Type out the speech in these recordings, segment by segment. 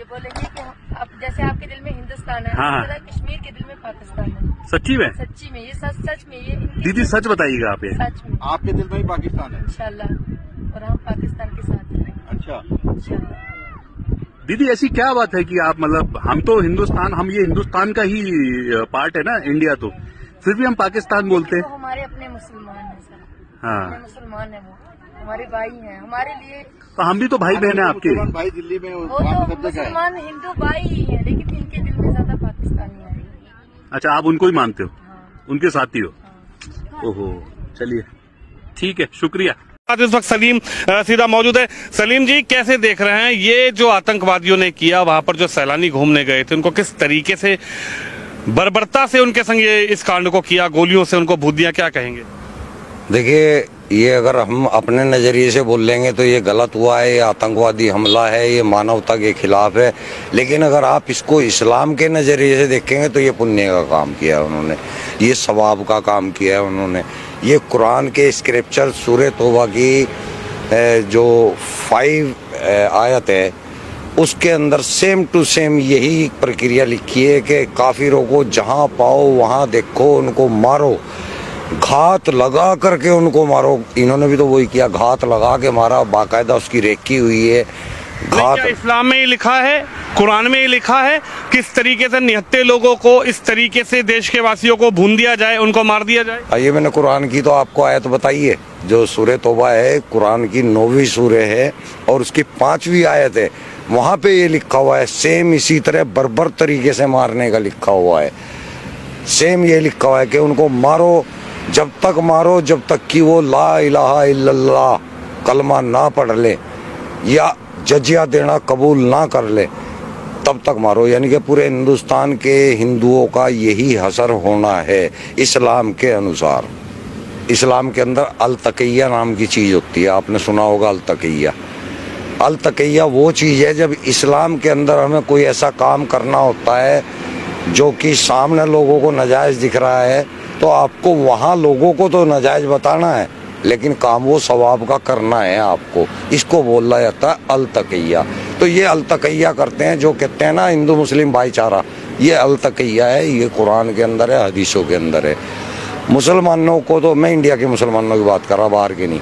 बोलेंगे कि अब जैसे आपके दिल में हिंदुस्तान है, हाँ। मेरा कश्मीर के दिल में पाकिस्तान है। सच्ची में? सच्ची में, ये सच में, ये दीदी सच बताइएगा आप ये। सच में आपके दिल में ही पाकिस्तान है इंशाल्लाह, और हम पाकिस्तान के साथ हैं अच्छा इंशाल्लाह। दीदी ऐसी क्या बात है कि आप मतलब हम तो हिंदुस्तान, हम ये हिंदुस्तान का ही पार्ट है ना इंडिया, तो फिर भी हम पाकिस्तान बोलते वो हैं। हमारे अपने मुसलमान हैं सर, हाँ, अपने मुसलमान है, वो हमारे भाई हैं, हमारे लिए तो हम भी तो भाई बहन है आपके। मुसलमान भाई दिल्ली में वो वहाँ तो पे सब जगह है। मुसलमान हिंदू भाई ही है, लेकिन इनके दिल में ज्यादा पाकिस्तानी है। अच्छा, आप उनको ही मानते हो, हाँ, उनके साथी हो? हाँ। ओहो, चलिए ठीक है, शुक्रिया। इस वक्त सलीम सीधा मौजूद है। सलीम जी, कैसे देख रहे हैं ये जो आतंकवादियों ने किया, वहां पर जो सैलानी घूमने गए थे उनको किस तरीके से बर्बरता से उनके संग ये इस कांड को किया, गोलियों से उनको भूत दिया, क्या कहेंगे? देखिए, ये अगर हम अपने नज़रिए से बोल लेंगे तो ये गलत हुआ है, ये आतंकवादी हमला है, ये मानवता के खिलाफ है। लेकिन अगर आप इसको इस्लाम के नज़रिए से देखेंगे तो ये पुण्य का काम किया है उन्होंने, ये सवाब का काम किया है उन्होंने। ये कुरान के स्क्रिप्चर सूरह तौबा की जो 5 आयत है उसके अंदर सेम टू सेम यही प्रक्रिया लिखी है कि काफिरों को जहाँ पाओ वहाँ देखो, उनको मारो, घात लगा करके उनको मारो। इन्होंने भी तो वही किया, घात लगा के मारा, बाकायदा उसकी रेकी हुई है। क्या इस्लाम में ही लिखा है, कुरान में ही लिखा है किस तरीके से निहत्थे लोगों को इस तरीके से देश के वासियों को भून दिया जाए, उनको मार दिया जाए? आइए, मैंने कुरान की तो आपको आयत बताई है, जो सूरह तौबा है, कुरान की 9वीं सूरह है और उसकी 5वीं आयत है। वहाँ पे ये लिखा हुआ है, सेम इसी तरह बर्बर तरीके से मारने का लिखा हुआ है। सेम ये लिखा हुआ है कि उनको मारो, जब तक मारो जब तक कि वो ला इलाहा इल्लल्लाह कलमा ना पढ़ ले या जजिया देना कबूल ना कर ले, तब तक मारो। यानी कि पूरे हिंदुस्तान के हिंदुओं का यही हसर होना है इस्लाम के अनुसार। इस्लाम के अंदर अल तक़िया नाम की चीज़ होती है, आपने सुना होगा अल तक़िया। अल तक़िया वो चीज़ है जब इस्लाम के अंदर हमें कोई ऐसा काम करना होता है जो कि सामने लोगों को नाजायज़ दिख रहा है, तो आपको वहाँ लोगों को तो नाजायज़ बताना है, लेकिन काम वो सवाब का करना है आपको। इसको बोला जाता है अल तक़िया। तो ये अल तक़िया करते हैं, जो कहते हैं ना हिंदू मुस्लिम भाईचारा, ये अल तक़िया है, ये कुरान के अंदर है, हदीसों के अंदर है। मुसलमानों को तो, मैं इंडिया के मुसलमानों की बात कर रहा, बाहर के नहीं।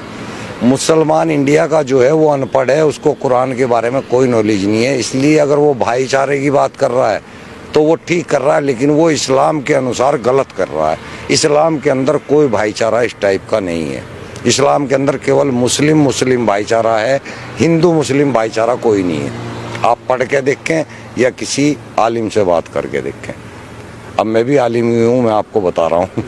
मुसलमान इंडिया का जो है वो अनपढ़ है, उसको कुरान के बारे में कोई नॉलेज नहीं है। इसलिए अगर वो भाईचारे की बात कर रहा है तो वो ठीक कर रहा है, लेकिन वो इस्लाम के अनुसार गलत कर रहा है। इस्लाम के अंदर कोई भाईचारा इस टाइप का नहीं है। इस्लाम के अंदर केवल मुस्लिम मुस्लिम भाईचारा है, हिंदू मुस्लिम भाईचारा कोई नहीं है। आप पढ़ के देखें या किसी आलिम से बात करके देखें। अब मैं भी आलिम ही हूँ, मैं आपको बता रहा हूँ।